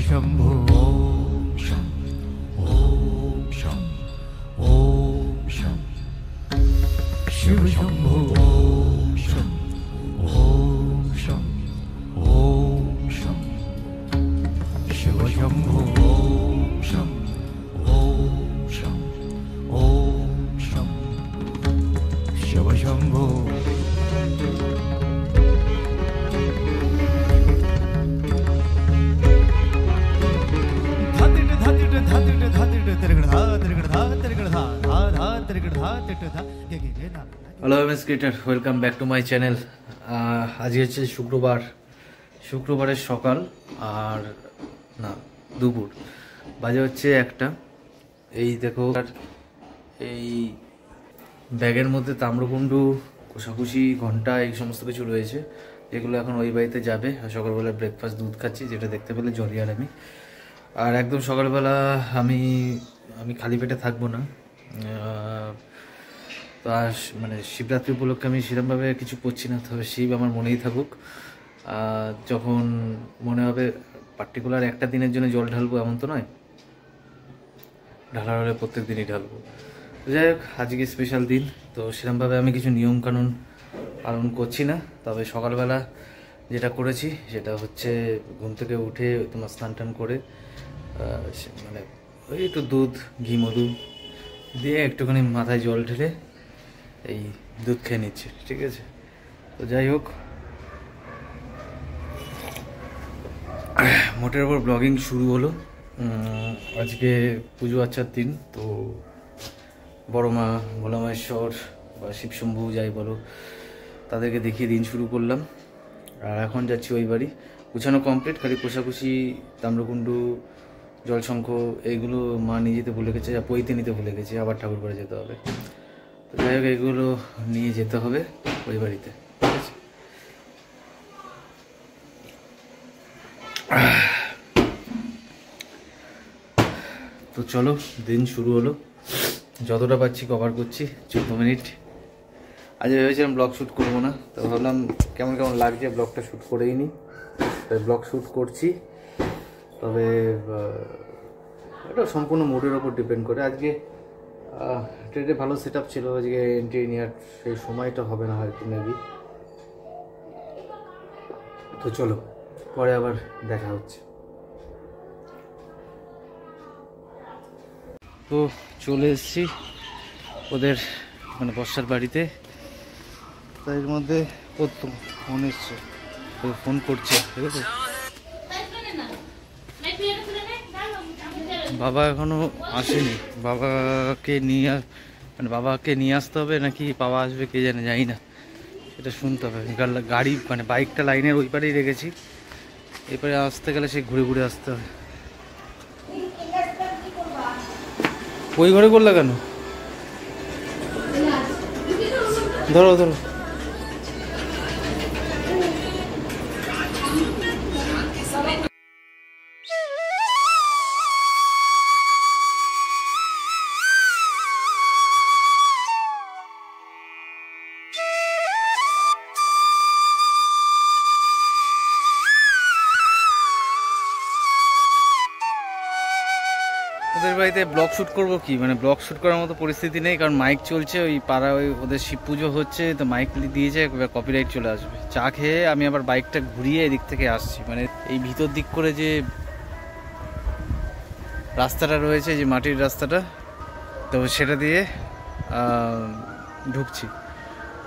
शंभो ओम शं ओम शं ओम शं शिव शंभो ओम शं ओम शं ओम शं शिव शंभो ओम शं ओम शं ओम शं Shiv Shambho. Hello MS creator, welcome back to my channel. আজকে হচ্ছে শুক্রবারের সকাল আর না দুপুর বাজে হচ্ছে একটা। এই দেখো এই ব্যাগের মধ্যে তাম্রকুণ্ডু, কোষাকুষি, ঘন্টা এই সমস্ত কিছু রয়েছে, যেগুলো এখন ওই বাড়িতে যাবে। আর সকালবেলা ব্রেকফাস্ট দুধ খাচ্ছি, যেটা দেখতে পেলে জলি আর আমি। আর একদম সকালবেলা আমি খালি পেটে থাকবো না। তো আর মানে শিবরাত্রি উপলক্ষে আমি সেরকমভাবে কিছু করছি না, তবে শিব আমার মনেই থাকুক। যখন মনে হবে পার্টিকুলার একটা দিনের জন্য জল ঢালবো এমন তো নয়, ঢালার হলে প্রত্যেক দিনই ঢালবো। যাই হোক, আজকে স্পেশাল দিন, তো সেরকমভাবে আমি কিছু নিয়মকানুন পালন করছি না। তবে সকালবেলা যেটা করেছি সেটা হচ্ছে ঘুম থেকে উঠে তোমার স্নান টান করে মানে ওই একটু দুধ, ঘি, মধু দিয়ে একটুখানি মাথায় জল ঢেলে এই দুধ খেয়ে নিচ্ছি, ঠিক আছে। তো যাই হোক, মোটের ওপর ব্লগিং শুরু হলো। আজকে পুজো আচ্ছার দিন, তো বড় মা, ভোলা মহেশ্বর বা শিবশম্ভু যাই বলো, তাদেরকে দেখিয়ে দিন শুরু করলাম। আর এখন যাচ্ছি ওই বাড়ি, গুছানো কমপ্লিট, খালি কোষাকুষি, তাম্রকুণ্ডু, জলশঙ্খ এইগুলো মা নিয়ে যেতে ভুলে গেছে, পৈতে নিতে ভুলে গেছে, আবার ঠাকুর করে যেতে হবে। তো যাই হোক, এগুলো নিয়ে যেতে হবে ওই বাড়িতে, ঠিক আছে। তো চলো, দিন শুরু হলো। যতটা পাচ্ছি কভার করছি, 14 মিনিট। আজ ভেবেছিলাম ব্লগ শ্যুট করবো না, তো ভাবলাম কেমন কেমন লাগছে, ব্লগটা শ্যুট করেই নি। তাই ব্লগ শ্যুট করছি, তবে এটা সম্পূর্ণ মুডের ওপর ডিপেন্ড করে। আজকে ট্রেনে ভালো সেট আপ ছিল, আজকে এন্ট্রি নেওয়ার সেই সময়টা হবে না হয়তো, মেবি। তো চলো, পরে আবার দেখা হচ্ছে। তো চলে এসেছি ওদের মানে বর্ষার বাড়িতে। তার মধ্যে ফোন এসছে, ফোন করছে, ঠিক আছে। বাবা এখনো আসেনি, বাবাকে নিয়ে আসতে হবে নাকি বাবা আসবে কে জানে, জানি না, এটা শুনতে হবে। গাড়ি মানে বাইকটা লাইনের ওই পারেই রেখেছি, এপারে আসতে গেলে সে ঘুরে ঘুরে আসতে হবে। ওই ঘরে করলে কেন? ধরো ধরো। ওদের বাড়িতে ব্লগ শ্যুট করবো কি, মানে ব্লগ শ্যুট করার মতো পরিস্থিতি নেই, কারণ মাইক চলছে, ওই পাড়া ওই ওদের শিব পুজো হচ্ছে, তো মাইক দিয়েছে, কপিরাইট চলে আসবে। চা খেয়ে আমি আবার বাইকটা ঘুরিয়ে এদিক থেকে আসছি, মানে এই ভিতর দিক করে যে রাস্তাটা রয়েছে, যে মাটির রাস্তাটা, তো সেটা দিয়ে ঢুকছি,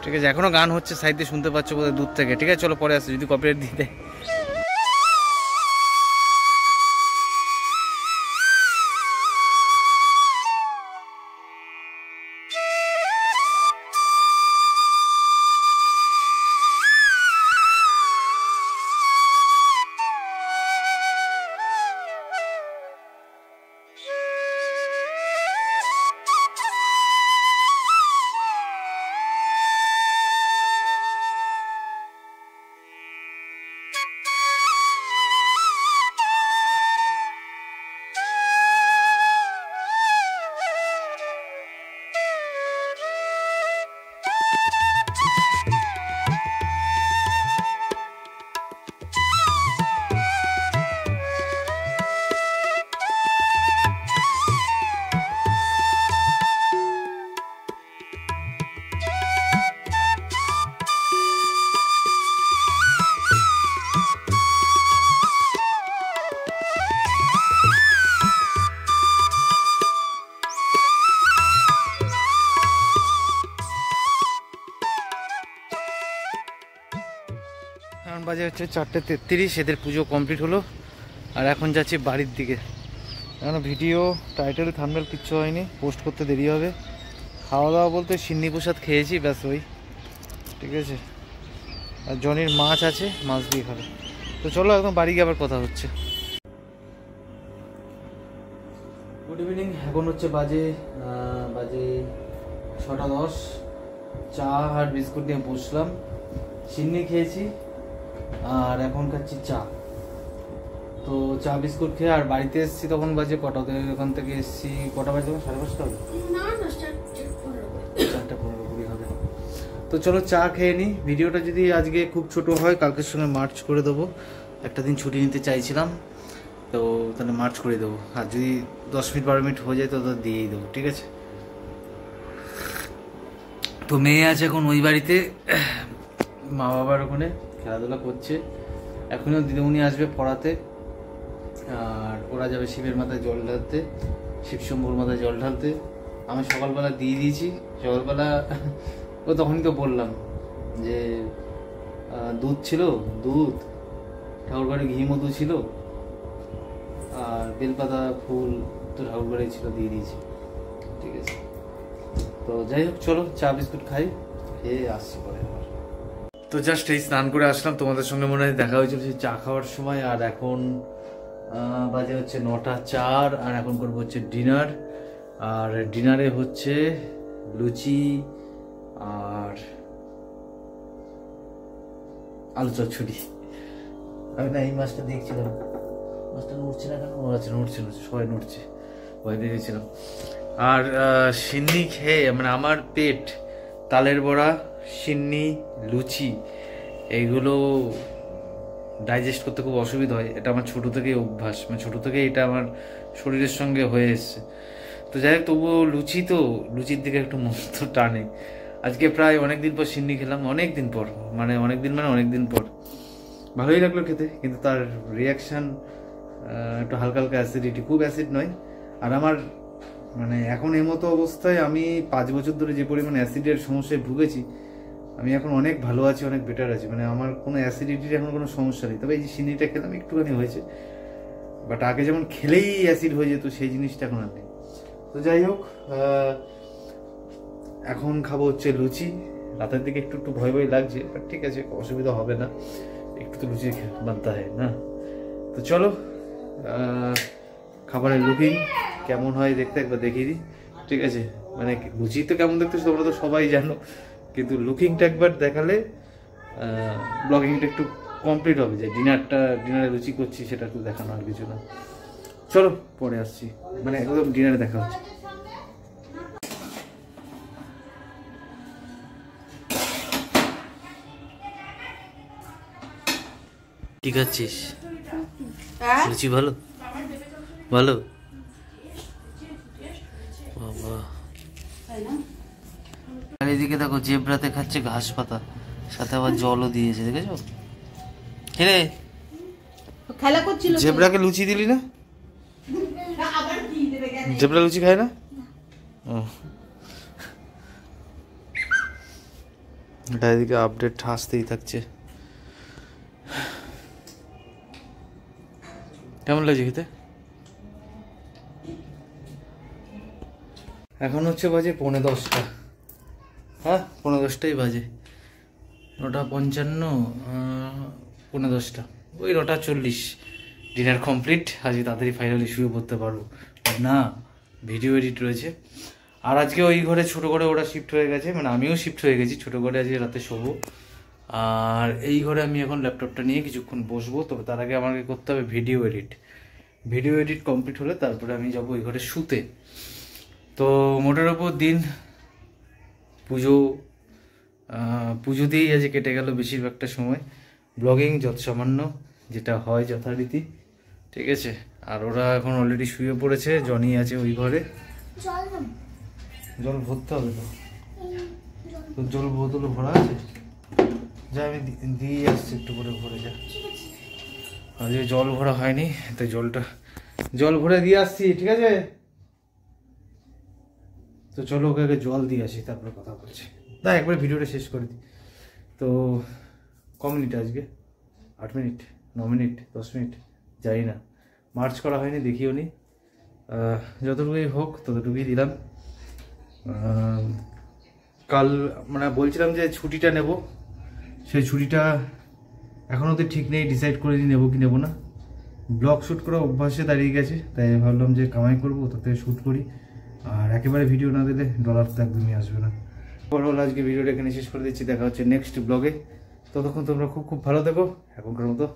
ঠিক আছে। এখনও গান হচ্ছে সাইডে, শুনতে পাচ্ছ বোধহয় দূর থেকে, ঠিক আছে। চলো পরে আসছি, যদি কপিরাইট দিয়ে দেয়। বাজে হচ্ছে 4:33, এদের পুজো কমপ্লিট হলো। আর এখন যাচ্ছি বাড়ির দিকে। এখন ভিডিও টাইটেল থাম্বনেল কিচ্ছু হয়নি, পোস্ট করতে দেরি হবে। খাওয়া দাওয়া বলতে সিন্নি প্রসাদ খেয়েছি, ব্যাস ওই, ঠিক আছে। আর জনির মাছ আছে, মাছ দিয়ে খাবে। তো চলো একদম বাড়ি গিয়ে আবার কথা হচ্ছে। Good evening. এখন হচ্ছে বাজে 6:10। চা আর বিস্কুট নিয়ে বসলাম, সিন্নি খেয়েছি আর এখন খাচ্ছি চা। তো চা বিস্কুট খেয়ে আর বাড়িতে এসেছি তখন বাজে কটা, ওদের ওখান থেকে এসেছি কটা বাজে, 5:30 হবে, 4:15 হবে। তো চলো চা খেয়ে নিই। ভিডিওটা যদি আজকে খুব ছোট হয় কালকের সঙ্গে মার্চ করে দেবো। একটা দিন ছুটি নিতে চাইছিলাম, তো তাহলে মার্চ করে দেবো। আর যদি 10 মিনিট 12 মিনিট হয়ে যায় তো দিয়েই দেবো, ঠিক আছে। তো মেয়ে আছে এখন ওই বাড়িতে, মা বাবার ওখানে খেলাধুলা করছে। এখনও দিদিমণি আসবে পড়াতে, আর ওরা যাবে শিবের মাথায় জল ঢালতে, শিবশম্ভুর মাথায় জল ঢালতে। আমি সকালবেলা দিয়ে দিয়েছি। সকালবেলা ও তখনই তো বললাম যে দুধ ছিল, দুধ, ঠাকুরবাড়ি ঘি মধু ছিল, আর বেলপাতা ফুল তো ঠাকুরবাড়ি ছিল, দিয়ে দিয়েছি, ঠিক আছে। তো যাই হোক, চলো চা বিস্কুট খাই, খেয়ে আসছি পরে আবার। তো জাস্ট এই স্নান করে আসলাম, তোমাদের সঙ্গে মনে হয় দেখা হয়েছিল সেই চা খাওয়ার সময়। আর এখন বাজে হচ্ছে 9:04, আর এখন করবো হচ্ছে ডিনার। আর ডিনারে হচ্ছে লুচি আর আলু চচ্চড়ি। আমি না এই মাছটা দেখছিলাম, মাছটা নড়ছে না কেন? নড়ছে, সবাই নড়ছে, ভয় দিয়ে দিয়েছিলাম। আর সিন্নি খেয়ে মানে আমার পেট তালের বড়া, সিন্নি, লুচি এইগুলো ডাইজেস্ট করতে খুব অসুবিধা হয়। এটা আমার ছোটো থেকেই অভ্যাস, মানে ছোটো থেকেই এটা আমার শরীরের সঙ্গে হয়ে এসছে। তো যাই হোক, তবুও লুচির দিকে একটু মন তো টানে। আজকে প্রায় অনেকদিন পর সিন্নি খেলাম, অনেকদিন পর, মানে অনেকদিন পর। ভালোই লাগলো খেতে, কিন্তু তার রিয়াকশান একটু হালকা হালকা অ্যাসিডিটি, খুব অ্যাসিড নয়। আর আমার মানে এখন এই মতো অবস্থায় আমি 5 বছর ধরে যে পরিমাণ অ্যাসিডের সমস্যায় ভুগেছি, আমি এখন অনেক ভালো আছি, অনেক বেটার আছি। মানে আমার কোনো অ্যাসিডিটির এখন কোনো সমস্যা নেই। তবে এই যে সিন্নিটা খেলাম একটুখানি হয়েছে, বাট আগে যেমন খেলেই অ্যাসিড হয়ে যেত সেই জিনিসটা এখন আর নেই। তো যাই হোক, এখন খাবো হচ্ছে লুচি। রাতের দিকে একটু ভয় লাগছে, বাট ঠিক আছে, অসুবিধা হবে না, একটু তো লুচি বানতে হয় না। তো চলো খাবারের লুকিং কেমন হয় দেখতে একবার দেখিয়ে দিই, ঠিক আছে। মানে লুচি তো কেমন দেখতে তোমরা তো সবাই জানো, কিন্তু লুকিংটা একবার দেখালে ব্লগিংটা একটু কমপ্লিট হবে। যে ডিনারে লুচি করছি সেটা একটু দেখানো, আর কিছু না। চলো পরে আসছি, মানে একদম ডিনারে দেখা হচ্ছে। কি খাচ্ছিস? লুচি ভালো ভালো বাবা। আর এদিকে দেখো জেব্রাতে খাচ্ছে ঘাস পাতা, সাথে আবার জলও দিয়েছে, দেখেছো? রে খেলা করছিল, জেব্রাকে লুচি দিলি না? জেব্রা লুচি খায় না? এটা এদিকে আপডেট আসতেই থাকছে। কেমন লাগছে খেতে? এখন হচ্ছে বাজে 9:45। হ্যাঁ 9:10টাই বাজে, 9:55, 9:10, ওই 9:40। Dinner complete. আজকে তাড়াতাড়ি ফাইনালি শুয়ে পড়তে পারবো, না ভিডিও এডিট রয়েছে। আর আজকে ওই ঘরে, ছোটো ঘরে ওরা শিফট হয়ে গেছে, মানে আমিও শিফট হয়ে গেছি ছোটো ঘরে। আজকে রাতে শোবো, আর এই ঘরে আমি এখন ল্যাপটপটা নিয়ে কিছুক্ষণ বসবো। তবে তার আগে আমাকে করতে হবে ভিডিও এডিট কমপ্লিট হলে তারপরে আমি যাবো ওই ঘরে শুতে। তো মোটের ওপর দিন পুজো দিয়েই আজ কেটে গেল বেশিরভাগটা সময়। ব্লগিং যত সামান্য যেটা হয় যথারীতি, ঠিক আছে। আর ওরা এখন অলরেডি শুয়ে পড়েছে, জনি আছে ওই ঘরে। জল ভরতে হবে তো, তোর জল বোতল ভরা আছে, যা আমি দিয়ে আসছি, একটু করে ভরে যা। আজকে জল ভরা হয়নি, তাই জল ভরে দিয়ে আসছি, ঠিক আছে। তো চলো ওকে আগে জল দিয়ে আসি, তারপরে কথা বলছি। না একবার ভিডিওটা শেষ করে দিই। তো কমিউনিটি আজকে 8 মিনিট, 9 মিনিট, 10 মিনিট, জানি না, মার্চ করা হয়নি, দেখিও নি। যতটুকুই হোক ততটুকুই দিলাম। কাল মানে বলছিলাম যে ছুটিটা নেব, সেই ছুটিটা এখনও তো ঠিক নেই, ডিসাইড করে নিই নেবো কি নেবো না। ব্লগ শ্যুট করা অভ্যাসে দাঁড়িয়ে গেছে, তাই ভাবলাম যে কামাই করবো তাতে শ্যুট করি, আর একেবারে ভিডিও না দিলে ডলার তো একদমই আসবে না। ওভারঅল আজকে ভিডিওটা এখানে শেষ করে দিচ্ছি, দেখা হচ্ছে নেক্সট ব্লগে। ততক্ষণ তোমরা খুব খুব ভালো থেকো, এখনকার মতো